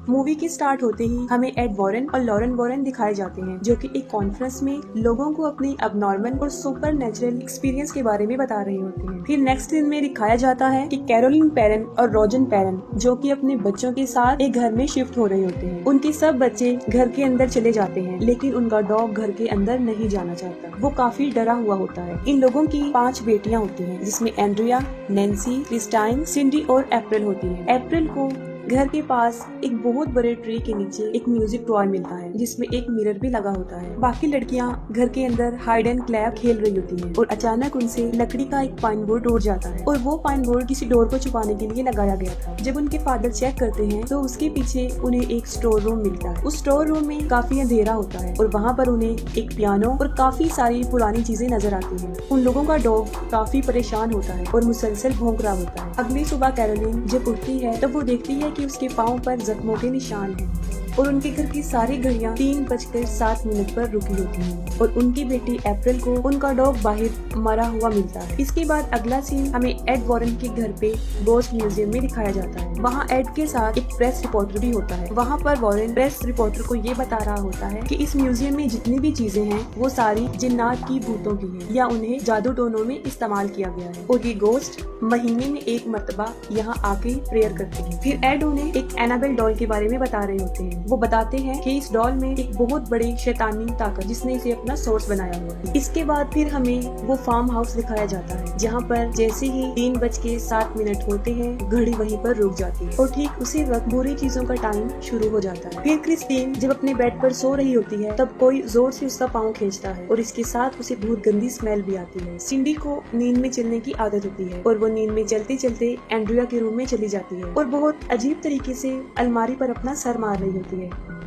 Movie के start होते ही हमें एड वॉरेन और लॉरेन वॉरेन दिखाए जाते हैं, जो कि एक कॉन्फ्रेंस में लोगों को अपनी अबनॉर्मल और सुपर नेचुरल एक्सपीरियंस के बारे में बता रहे होते हैं। फिर नेक्स्ट सीन में दिखाया जाता है कि कैरोलिन पेरेन और रोजन पेरेन, जो कि अपने बच्चों के साथ एक घर में शिफ्ट हो रहे होते हैं। उनके सब बच्चे घर के अंदर चले जाते हैं, लेकिन उनका डॉग घर के अंदर नहीं जाना चाहता। वो काफी डरा हुआ होता है। इन लोगों की 5 बेटियां होती हैं, जिसमें एंड्रिया, नैन्सी, क्रिस्टाइन, सिंडी और अप्रैल होती है। अप्रैल को घर के पास एक बहुत बड़े ट्री के नीचे एक म्यूजिक टॉय मिलता है, जिसमें एक मिरर भी लगा होता है। बाकी लड़कियां घर के अंदर हाइड एंड क्लैप खेल रही होती हैं और अचानक उनसे लकड़ी का एक पाइन बोर्ड टूट जाता है और वो पाइन बोर्ड किसी डोर को छुपाने के लिए लगाया गया था। जब उनके फादर चेक करते हैं तो उसके पीछे उन्हें एक स्टोर रूम मिलता है। उस स्टोर रूम में काफी अंधेरा होता है और वहाँ पर उन्हें एक पियानो और काफी सारी पुरानी चीजें नजर आती हैं। उन लोगों का डॉग काफी परेशान होता है और मुसलसल भौंक रहा होता है। अगली सुबह कैरोलिन जब उठती है तब वो देखती है कि उसके पाँव पर जख्मों के निशान हैं और उनके घर की सारी घड़ियां 3:07 पर रुकी होती हैं और उनकी बेटी अप्रैल को उनका डॉग बाहर मरा हुआ मिलता है। इसके बाद अगला सीन हमें एड वॉरेन के घर पे गोस्ट म्यूजियम में दिखाया जाता है। वहाँ एड के साथ एक प्रेस रिपोर्टर भी होता है। वहाँ पर वॉरेन प्रेस रिपोर्टर को ये बता रहा होता है कि इस म्यूजियम में जितनी भी चीजें हैं वो सारी जिन्नात की भूतों की है या उन्हें जादू टोनों में इस्तेमाल किया गया है और ये गोस्ट महीने में एक मरतबा यहाँ आके प्रेयर करते हैं। फिर एड उन्हें एक एनाबेल डॉल के बारे में बता रहे होते हैं। वो बताते हैं कि इस डॉल में एक बहुत बड़ी शैतानी ताकत जिसने इसे अपना सोर्स बनाया हुआ है। इसके बाद फिर हमें वो फार्म हाउस दिखाया जाता है, जहाँ पर जैसे ही 3:07 होते हैं घड़ी वहीं पर रुक जाती है और ठीक उसी वक्त बुरी चीजों का टाइम शुरू हो जाता है। फिर क्रिस्टीन जब अपने बेड पर सो रही होती है तब कोई जोर से उसका पाँव खींचता है और इसके साथ उसे बहुत गंदी स्मेल भी आती है। सिंडी को नींद में चलने की आदत होती है और वो नींद में चलते चलते एंड्रिया के रूम में चली जाती है और बहुत अजीब तरीके से अलमारी पर अपना सर मार रही होती है।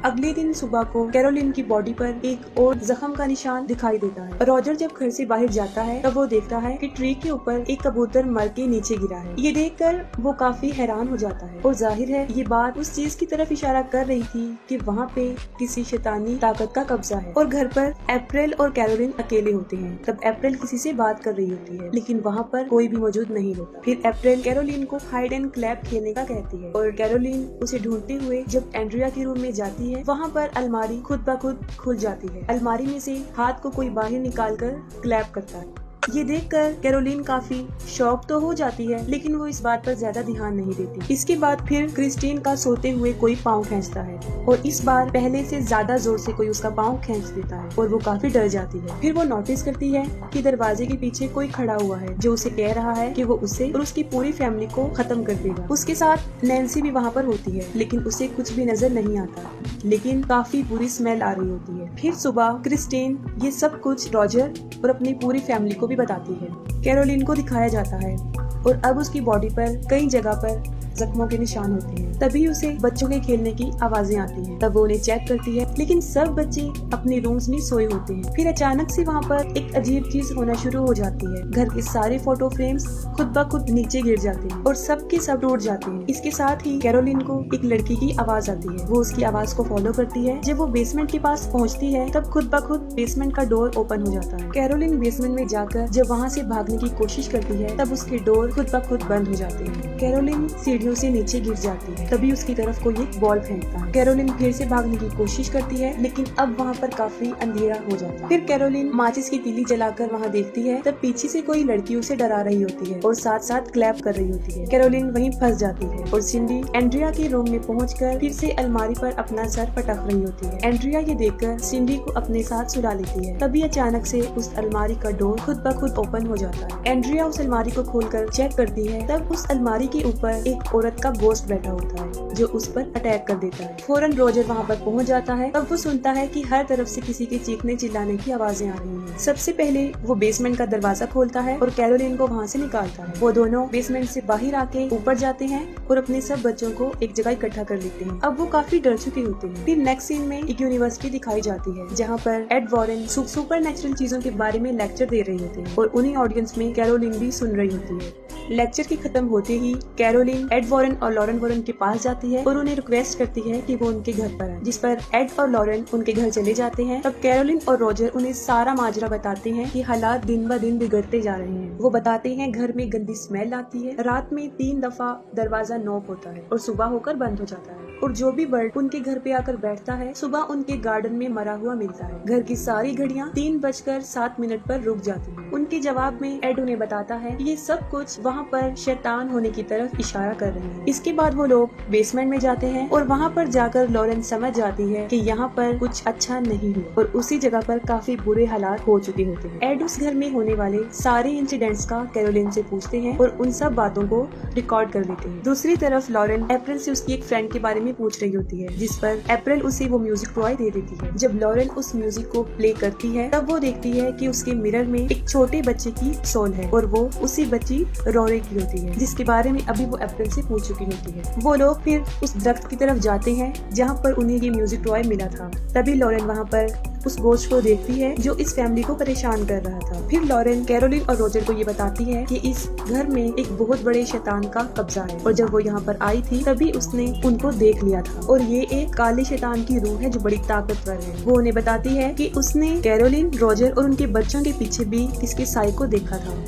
अगले दिन सुबह को कैरोलिन की बॉडी पर एक और जख्म का निशान दिखाई देता है। रॉजर जब घर से बाहर जाता है तब वो देखता है कि ट्री के ऊपर एक कबूतर मर के नीचे गिरा है। ये देखकर वो काफी हैरान हो जाता है और जाहिर है ये बात उस चीज की तरफ इशारा कर रही थी कि वहाँ पे किसी शैतानी ताकत का कब्जा है। और घर पर अप्रैल और कैरोलिन अकेले होते हैं। तब अप्रैल किसी से बात कर रही होती है, लेकिन वहाँ पर कोई भी मौजूद नहीं होता। फिर अप्रैल कैरोलिन को हाइड एंड क्लैप खेलने का कहती है और कैरोलिन उसे ढूंढते हुए जब एंड्रिया के रूम में जाती है वहाँ पर अलमारी खुद ब खुद खुल जाती है। अलमारी में से हाथ को कोई बाहर निकालकर क्लैप करता है। ये देखकर कैरोलिन काफी शॉक तो हो जाती है, लेकिन वो इस बात पर ज्यादा ध्यान नहीं देती। इसके बाद फिर क्रिस्टीन का सोते हुए कोई पाँव खींचता है और इस बार पहले से ज्यादा जोर से कोई उसका पाँव खींच देता है और वो काफी डर जाती है। फिर वो नोटिस करती है कि दरवाजे के पीछे कोई खड़ा हुआ है जो उसे कह रहा है कि वो उसे और उसकी पूरी फैमिली को खत्म कर देगा। उसके साथ नैन्सी भी वहाँ पर होती है, लेकिन उसे कुछ भी नजर नहीं आता, लेकिन काफी बुरी स्मेल आ रही होती है। फिर सुबह क्रिस्टीन ये सब कुछ रॉजर और अपनी पूरी फैमिली को भी बताती है। कैरोलिन को दिखाया जाता है और अब उसकी बॉडी पर कई जगह पर जख्मों के निशान होते हैं। तभी उसे बच्चों के खेलने की आवाजें आती हैं। तब वो उन्हें चेक करती है, लेकिन सब बच्चे अपने रूम्स में सोए होते हैं। फिर अचानक से वहाँ पर एक अजीब चीज होना शुरू हो जाती है। घर के सारे फोटो फ्रेम्स खुद ब खुद नीचे गिर जाते हैं और सबके सब टूट जाते हैं। इसके साथ ही कैरोलिन को एक लड़की की आवाज आती है। वो उसकी आवाज को फॉलो करती है। जब वो बेसमेंट के पास पहुँचती है तब खुद ब खुद बेसमेंट का डोर ओपन हो जाता है। कैरोलिन बेसमेंट में जाकर जब वहाँ से भागने की कोशिश करती है तब उसके डोर खुद ब खुद बंद हो जाते हैं। कैरोलिन सीढ़ियों से नीचे गिर जाती है। तभी उसकी तरफ कोई एक बॉल फेंकता है। कैरोलिन फिर से भागने की कोशिश करती है, लेकिन अब वहाँ पर काफी अंधेरा हो जाता है। फिर कैरोलिन माचिस की तीली जलाकर वहाँ देखती है, तब पीछे से कोई लड़की उसे डरा रही होती है और साथ साथ क्लैप कर रही होती है। कैरोलिन वहीं फंस जाती है और सिंडी एंड्रिया के रूम में पहुंचकर फिर से अलमारी पर अपना सर पटक रही होती है। एंड्रिया ये देखकर सिंडी को अपने साथ सुला लेती है। तभी अचानक से उस अलमारी का डोर खुद ब खुद ओपन हो जाता है। एंड्रिया उस अलमारी को खोलकर चेक करती है, तब उस अलमारी के ऊपर एक औरत का गोश्त बैठा होता है जो उस पर अटैक कर देता है। फौरन रॉजर वहाँ पर पहुँच जाता है। तब वो सुनता है कि हर तरफ से किसी के चीखने चिल्लाने की आवाजें आ रही हैं। सबसे पहले वो बेसमेंट का दरवाजा खोलता है और कैरोलिन को वहाँ से निकालता है। वो दोनों बेसमेंट से बाहर आके ऊपर जाते हैं और अपने सब बच्चों को एक जगह इकट्ठा कर लेते हैं। अब वो काफी डर चुके होते हैं। फिर नेक्स्ट सीन में एक यूनिवर्सिटी दिखाई जाती है, जहाँ पर एड वॉरेन सुपर नेचुरल चीजों के बारे में लेक्चर दे रहे होते हैं और उन्हीं ऑडियंस में कैरोलिन भी सुन रही होती है। लेक्चर के खत्म होते ही कैरोलिन एड वॉरेन और लॉरेन वॉरेन के पास जाती है और उन्हें रिक्वेस्ट करती है कि वो उनके घर पर आए, जिस पर एड और लॉरेन उनके घर चले जाते हैं। तब कैरोलिन और रॉजर उन्हें सारा माजरा बताते हैं कि हालात दिन ब दिन बिगड़ते जा रहे हैं। वो बताते हैं घर में गंदी स्मेल आती है, रात में 3 दफा दरवाजा नॉक होता है और सुबह होकर बंद हो जाता है, और जो भी बर्ड उनके घर पे आकर बैठता है सुबह उनके गार्डन में मरा हुआ मिलता है। घर की सारी घड़ियां 3:07 पर रुक जाती हैं। उनके जवाब में एड उन्हें बताता है कि ये सब कुछ वहाँ पर शैतान होने की तरफ इशारा कर रहे हैं। इसके बाद वो लोग बेसमेंट में जाते हैं और वहाँ पर जाकर लॉरेन समझ जाती है कि यहाँ पर कुछ अच्छा नहीं हुआ और उसी जगह पर काफी बुरे हालात हो चुके होते हैं। एड उस घर में होने वाले सारे इंसिडेंट्स का कैरोलिन से पूछते हैं और उन सब बातों को रिकॉर्ड कर लेते हैं। दूसरी तरफ लॉरेन अप्रैल से उसकी एक फ्रेंड के बारे में पूछ रही होती है, जिस पर अप्रैल उसे वो म्यूजिक टॉय दे देती है। जब लॉरेन उस म्यूजिक को प्ले करती है तब वो देखती है कि उसके मिरर में एक छोटे बच्चे की सोल है और वो उसी बच्ची रोरे की होती है, जिसके बारे में अभी वो अप्रैल से पूछ चुकी होती है। वो लोग फिर उस दरख्त की तरफ जाते हैं जहाँ पर उन्हें ये म्यूजिक टॉय मिला था। तभी लॉरेन वहाँ पर उस गोश्त को देखती है जो इस फैमिली को परेशान कर रहा था। फिर लॉरेन कैरोलिन और रॉजर को ये बताती है कि इस घर में एक बहुत बड़े शैतान का कब्जा है और जब वो यहाँ पर आई थी तभी उसने उनको देख लिया था और ये एक काले शैतान की रूह है जो बड़ी ताकतवर है। वो उन्हें बताती है कि उसने कैरोलिन, रॉजर और उनके बच्चों के पीछे भी इसके साई को देखा था।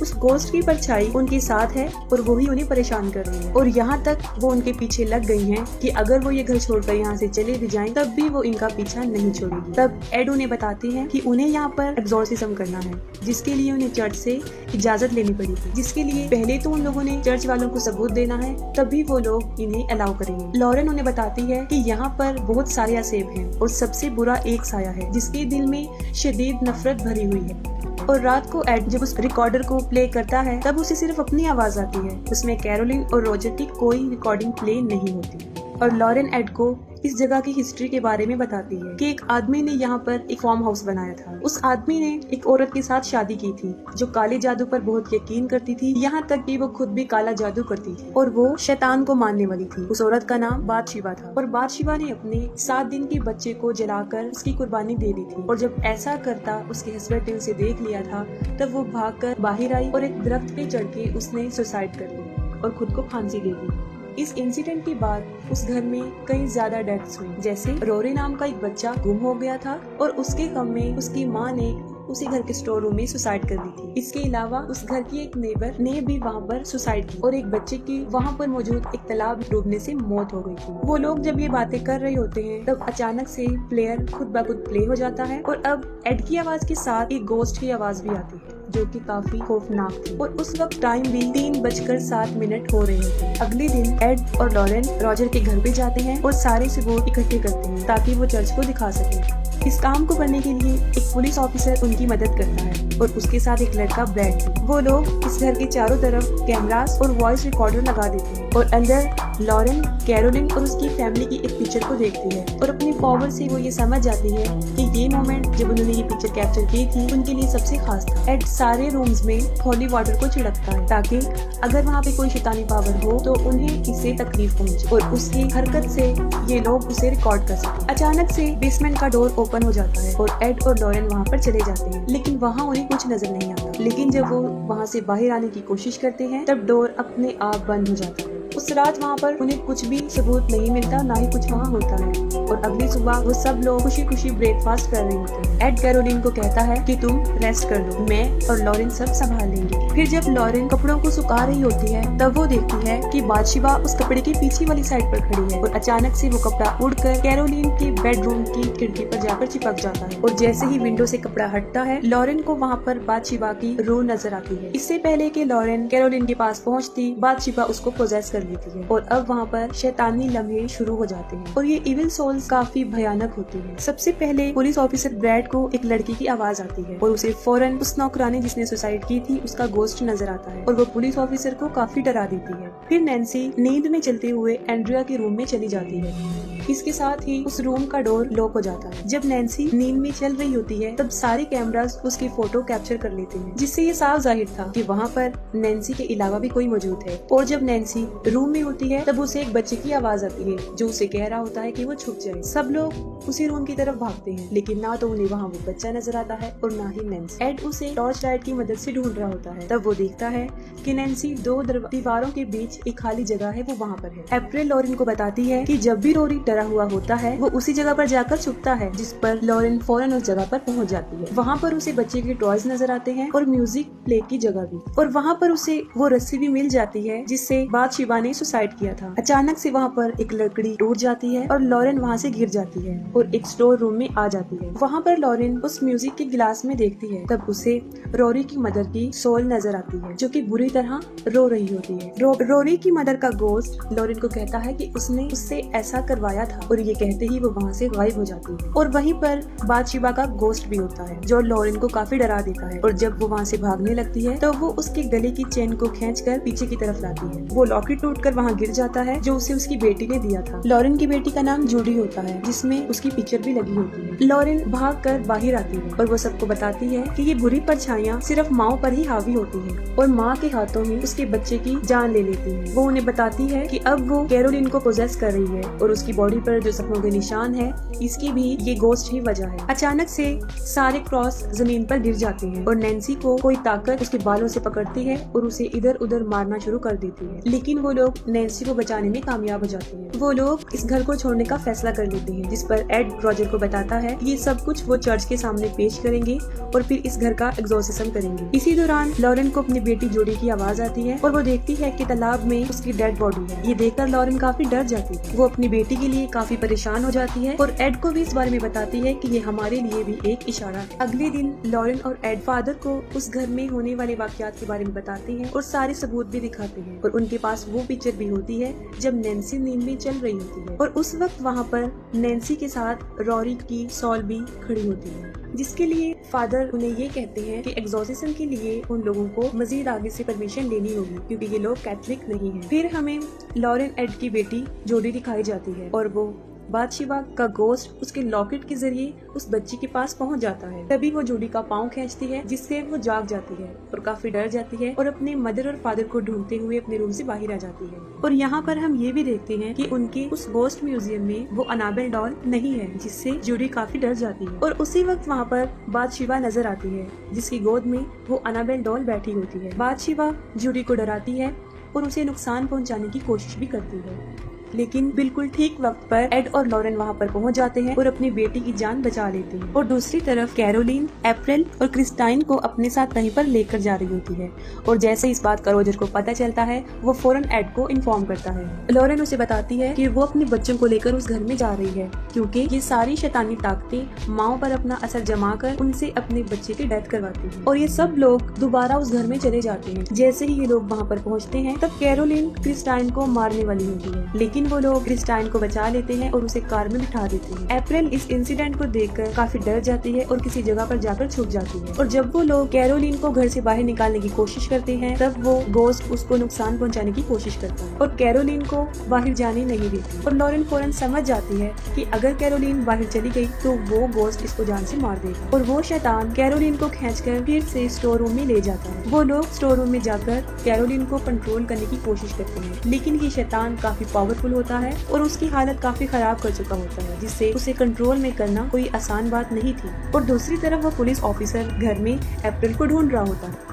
उस गोस्ट की परछाई उनके साथ है और वो ही उन्हें परेशान कर रही है और यहाँ तक वो उनके पीछे लग गई हैं कि अगर वो ये घर छोड़कर यहाँ से चले भी जाएं तब भी वो इनका पीछा नहीं छोड़ेगी। तब एड उन्हें बताती है कि उन्हें यहाँ पर एग्जॉर्सिज्म करना है, जिसके लिए उन्हें चर्च से इजाजत लेनी पड़ी थी, जिसके लिए पहले तो उन लोगों ने चर्च वालों को सबूत देना है तभी वो लोग इन्हें अलाउ करेंगे। लॉरेन उन्हें बताती है कि यहाँ पर बहुत सारे असेब हैं और सबसे बुरा एक साया है जिसके दिल में शदीद नफरत भरी हुई है। और रात को एड जब उस रिकॉर्डर को प्ले करता है तब उसे सिर्फ अपनी आवाज आती है, उसमें कैरोलिन और रॉजर की कोई रिकॉर्डिंग प्ले नहीं होती। और लॉरेन एड को इस जगह की हिस्ट्री के बारे में बताती है कि एक आदमी ने यहाँ पर एक फार्म हाउस बनाया था। उस आदमी ने एक औरत के साथ शादी की थी जो काले जादू पर बहुत यकीन करती थी, यहाँ तक कि वो खुद भी काला जादू करती थी और वो शैतान को मानने वाली थी। उस औरत का नाम बादशिवा था और बादशिवा ने अपने 7 दिन के बच्चे को जलाकर उसकी कुर्बानी दे दी थी और जब ऐसा करता उसके हस्बैंड ने उसे देख लिया था तब वो भागकर बाहर आई और एक दरख्त पे चढ़ के उसने सुसाइड कर ली और खुद को फांसी दे दी। इस इंसिडेंट के बाद उस घर में कई ज्यादा डेथ्स हुई, जैसे रोरी नाम का एक बच्चा गुम हो गया था और उसके गम में उसकी माँ ने उसी घर के स्टोर रूम में सुसाइड कर ली थी। इसके अलावा उस घर की एक नेबर ने भी वहाँ पर सुसाइड की और एक बच्चे की वहाँ पर मौजूद एक तालाब डूबने से मौत हो गई थी। वो लोग जब ये बातें कर रहे होते हैं तब अचानक से प्लेयर खुद ब खुद प्ले हो जाता है और अब एड की आवाज के साथ एक गोस्ट की आवाज भी आती है जो कि काफी खौफनाक थी और उस वक्त टाइम भी 3:07 हो रहे थे। अगले दिन एड और लॉरेन रॉजर के घर पे जाते हैं और सारे सबूत इकट्ठे करते हैं ताकि वो चर्च को दिखा सके। इस काम को करने के लिए एक पुलिस ऑफिसर उनकी मदद करता है और उसके साथ एक लड़का ब्रैड भी। वो लोग इस घर के चारों तरफ कैमरास और वॉइस रिकॉर्डर लगा देते हैं और अंदर लॉरेन, कैरोलिन और उसकी फैमिली की एक पिक्चर को देखती है और अपनी पावर से वो ये समझ जाती है कि ये मोमेंट जब उन्होंने ये पिक्चर कैप्चर की थी उनके लिए सबसे खास था। एड सारे रूम्स में हॉली वाटर को छिड़कता है ताकि अगर वहाँ पे कोई शैतानी पावर हो तो उन्हें इससे तकलीफ पहुँचे और उसकी हरकत से ये लोग उसे रिकॉर्ड कर सके। अचानक से बेसमेंट का डोर ओपन हो जाता है और एड और लॉरेन वहाँ पर चले जाते हैं, लेकिन वहाँ उन्हें कुछ नजर नहीं आता। लेकिन जब वो वहाँ से बाहर आने की कोशिश करते हैं तब डोर अपने आप बंद हो जाता है। उस रात वहाँ पर उन्हें कुछ भी सबूत नहीं मिलता, ना ही कुछ वहाँ होता है और अगली सुबह वो सब लोग खुशी खुशी ब्रेकफास्ट कर रहे होते हैं। एड कैरोलिन को कहता है कि तुम रेस्ट कर लो, मैं और लॉरेन सब संभाल लेंगे। फिर जब लॉरेन कपड़ों को सुखा रही होती है तब वो देखती है कि बादशिवा उस कपड़े के पीछे वाली साइड पर खड़ी है और अचानक से वो कपड़ा उड़कर कैरोलिन के बेडरूम की खिड़की पर जाकर चिपक जाता है और जैसे ही विंडो से कपड़ा हटता है लॉरेन को वहाँ पर बादशिवा की रूह नजर आती है। इससे पहले कि लॉरेन कैरोलिन के पास पहुँचती बादशिवा उसको पोजेस कर लेती है और अब वहाँ पर शैतानी लम्हे शुरू हो जाते हैं और ये इविल सोल्स काफी भयानक होती है। सबसे पहले पुलिस ऑफिसर ब्रैड को एक लड़की की आवाज आती है और उसे फौरन उस नौकरानी जिसने सुसाइड की थी उसका गोश्त नजर आता है और वो पुलिस ऑफिसर को काफी डरा देती है। फिर नैन्सी नींद में चलते हुए एंड्रिया के रूम में चली जाती है है। इसके साथ ही उस रूम का डोर लॉक हो जाता है। जब नैन्सी नींद में चल रही होती है तब सारे कैमरास उसकी फोटो कैप्चर कर लेते हैं, जिससे ये साफ जाहिर था कि वहाँ पर नैन्सी के अलावा भी कोई मौजूद है। और जब नैन्सी रूम में होती है तब उसे एक बच्चे की आवाज आती है जो उसे कह रहा होता है कि वो छुप जाए। सब लोग उसी रूम की तरफ भागते हैं, लेकिन ना तो उन्हें वहाँ वो बच्चा नजर आता है और ना ही नैन्सी। एड उसे टॉर्च लाइट की मदद से ढूंढ रहा होता है। तब वो देखता है कि नैन्सी दो दीवारों के बीच एक खाली जगह है, वो वहाँ पर है। अप्रैल लॉरेन को बताती है कि जब भी रोरी डरा हुआ होता है वो उसी जगह पर जाकर छुपता है, जिस पर लॉरेन फौरन उस जगह पर पहुँच जाती है। वहाँ पर उसे बच्चे के टॉयज नजर आते हैं और म्यूजिक प्ले की जगह भी, और वहाँ पर उसे वो रस्सी भी मिल जाती है जिससे बादशिबा ने सुसाइड किया था। अचानक से वहाँ पर एक लकड़ी टूट जाती है और लॉरेन वहाँ से गिर जाती है और एक स्टोर रूम में आ जाती है। वहाँ पर लॉरेन उस म्यूजिक के गिलास में देखती है, तब उसे रोरी की मदर की सोल नजर आती है जो कि बुरी तरह रो रही होती है। रोरी की मदर का गोस्ट लॉरेन को कहता है कि उसने उससे ऐसा करवाया था, और ये कहते ही वो वहाँ से गायब हो जाती है। और वहीं पर बादशिबा का गोस्ट भी होता है जो लॉरेन को काफी डरा देता है, और जब वो वहाँ से भागने लगती है तो वो उसके गले की चेन को खींचकर पीछे की तरफ लाती है। वो लॉकेट टूटकर वहाँ गिर जाता है जो उसे उसकी बेटी ने दिया था। लॉरेन की बेटी का नाम जूडी होता है, जिसमें उसकी पिक्चर भी लगी होती है। लॉरेन भागकर बाहर आती है और वो सबको बताती है कि ये बुरी परछाइयाँ सिर्फ माँ पर ही हावी होती है और माँ के हाथों ही उसके बच्चे की जान ले लेती है। वो उन्हें बताती है कि अब वो कैरोलिन को पोजेस कर रही है और उसकी बॉडी पर जो जख्मों के निशान है इसकी भी ये गोस्ट ही वजह है। अचानक से सारे क्रॉस जमीन पर गिर जाते हैं और नैन्सी को कोई ताकत उसके बालों से पकड़ती है और उसे इधर उधर मारना शुरू कर देती है, लेकिन वो लोग नैन्सी को बचाने में कामयाब हो जाते हैं। वो लोग इस घर को छोड़ने का फैसला कर लेते हैं, जिस पर एड रॉजर को बताता है ये सब कुछ वो चर्च के सामने पेश करेंगे और फिर इस घर का एग्जॉर्सिज्म करेंगे। इसी दौरान लॉरेन को अपनी बेटी जोडी की आवाज आती है और वो देखती है कि तालाब में उसकी डेड बॉडी है। ये देखकर लॉरेन काफी डर जाती है। वो अपनी बेटी के लिए काफी परेशान हो जाती है और एड को भी इस बारे में बताती है कि ये हमारे लिए भी एक इशारा है। अगले दिन लॉरेन और एड फादर को उस घर में होने वाले वाकयात के बारे में बताते हैं और सारे सबूत भी दिखाते हैं, और उनके पास वो पिक्चर भी होती है जब नैन्सी नींद में चल रही होती है, और उस वक्त वहाँ पर नैन्सी के साथ रोरी की सॉल भी खड़ी होती है, जिसके लिए फादर उन्हें ये कहते हैं कि एग्जॉर्सिज्म के लिए उन लोगों को मजीद आगे से परमिशन लेनी होगी क्योंकि ये लोग कैथलिक नहीं हैं। फिर हमें लॉरेन एड की बेटी जोडी दिखाई जाती है और वो बादशिबा का गोस्ट उसके लॉकेट के जरिए उस बच्ची के पास पहुंच जाता है। तभी वो जोडी का पाँव खींचती है जिससे वो जाग जाती है और काफी डर जाती है और अपने मदर और फादर को ढूंढते हुए अपने रूम से बाहर आ जाती है। और यहाँ पर हम ये भी देखते हैं कि उनके उस गोस्ट म्यूजियम में वो अनाबेल डॉल नहीं है, जिससे जोडी काफी डर जाती है। और उसी वक्त वहाँ पर बादशिबा नजर आती है जिसकी गोद में वो अनाबेल डॉल बैठी होती है। बादशिबा जोडी को डराती है और उसे नुकसान पहुँचाने की कोशिश भी करती है, लेकिन बिल्कुल ठीक वक्त पर एड और लॉरेन वहाँ पर पहुँच जाते हैं और अपनी बेटी की जान बचा लेते हैं। और दूसरी तरफ कैरोलिन, अप्रैल और क्रिस्टाइन को अपने साथ कहीं पर लेकर जा रही होती है, और जैसे इस बात का रोजर को पता चलता है वो फौरन एड को इन्फॉर्म करता है। लॉरेन उसे बताती है कि वो अपने बच्चों को लेकर उस घर में जा रही है क्योंकि ये सारी शैतानी ताकतें माओ पर अपना असर जमा कर उनसे अपने बच्चे की डेथ करवाती है। और ये सब लोग दोबारा उस घर में चले जाते हैं। जैसे ही ये लोग वहाँ पर पहुँचते हैं तब कैरोलिन क्रिस्टाइन को मारने वाली होती है, लेकिन वो लोग क्रिस्टाइन को बचा लेते हैं और उसे कार में बिठा देते हैं। अप्रैल इस इंसिडेंट को देखकर काफी डर जाती है और किसी जगह पर जाकर छुप जाती है। और जब वो लोग कैरोलिन को घर से बाहर निकालने की कोशिश करते हैं तब वो गोस्ट उसको नुकसान पहुंचाने की कोशिश करता है और कैरोलिन को बाहर जाने नहीं देती। और लॉरेन फौरन समझ जाती है कि अगर कैरोलिन बाहर चली गई तो वो गोस्ट इसको जान से मार देगा, और वो शैतान कैरोलिन को खींचकर फिर से स्टोर रूम में ले जाता है। वो लोग स्टोर रूम में जाकर कैरोलिन को कंट्रोल करने की कोशिश करते हैं, लेकिन ये शैतान काफी पावरफुल होता है और उसकी हालत काफी खराब कर चुका होता है, जिससे उसे कंट्रोल में करना कोई आसान बात नहीं थी। और दूसरी तरफ वो पुलिस ऑफिसर घर में अप्रैल को ढूंढ रहा होता है।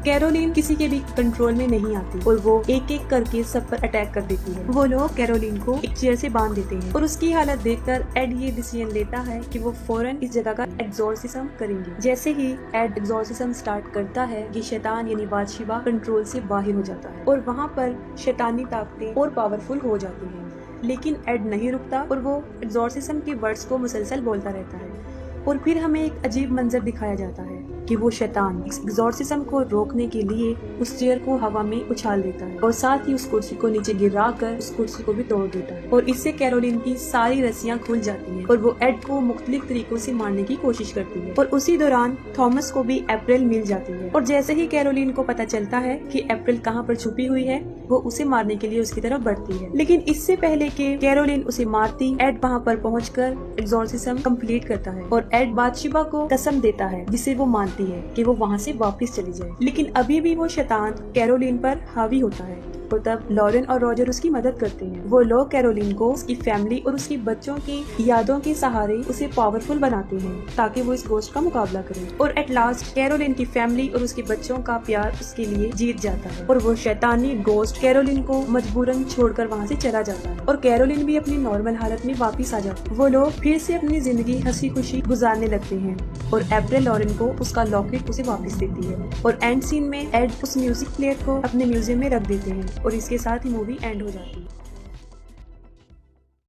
कैरोलिन किसी के भी कंट्रोल में नहीं आती और वो एक एक करके सब पर अटैक कर देती है। वो लोग कैरोलिन को एक चेयर से बांध देते हैं और उसकी हालत देखकर एड ये डिसीजन लेता है कि वो फौरन इस जगह का एग्जॉर्सिज्म करेंगे। जैसे ही एड एग्जॉर्सिज्म स्टार्ट करता है ये शैतान यानी बादशिबा कंट्रोल से बाहर हो जाता है और वहाँ पर शैतानी ताकतें और पावरफुल हो जाती हैं। लेकिन एड नहीं रुकता और वो एग्जॉर्सिज्म के वर्ड्स को मुसलसल बोलता रहता है। और फिर हमें एक अजीब मंजर दिखाया जाता है। कि वो शैतान एग्जॉर्सिज्म को रोकने के लिए उस चेयर को हवा में उछाल देता है और साथ ही उस कुर्सी को नीचे गिरा कर उस कुर्सी को भी तोड़ देता है और इससे कैरोलिन की सारी रस्सियां खुल जाती हैं और वो एड को मुख्तलिफ तरीकों से मारने की कोशिश करती है। और उसी दौरान थॉमस को भी अप्रैल मिल जाती है और जैसे ही कैरोलिन को पता चलता है कि अप्रैल कहाँ पर छुपी हुई है, वो उसे मारने के लिए उसकी तरफ बढ़ती है। लेकिन इससे पहले कि कैरोलिन उसे मारती, एड वहाँ पर पहुंचकर एग्जॉर्सिज्म कंप्लीट करता है और एड बादशिबा को कसम देता है जिसे वो मानती है कि वो वहाँ से वापस चली जाए। लेकिन अभी भी वो शैतान कैरोलिन पर हावी होता है और तब लॉरेन और रॉजर उसकी मदद करते हैं। वो लोग कैरोलिन को उसकी फैमिली और उसकी बच्चों की यादों के सहारे उसे पावरफुल बनाते हैं ताकि वो इस गोस्ट का मुकाबला करे। और एट लास्ट कैरोलिन की फैमिली और उसके बच्चों का प्यार उसके लिए जीत जाता है और वो शैतानी गोस्ट कैरोलिन को मजबूरन छोड़कर वहाँ से चला जाता है और कैरोलिन भी अपनी नॉर्मल हालत में वापस आ जाती है। वो लोग फिर से अपनी जिंदगी हंसी खुशी गुजारने लगते हैं और अप्रैल लॉरेन को उसका लॉकेट उसे वापस देती है और एंड सीन में एड उस म्यूजिक प्लेयर को अपने म्यूजियम में रख देते हैं और इसके साथ ही मूवी एंड हो जाती है।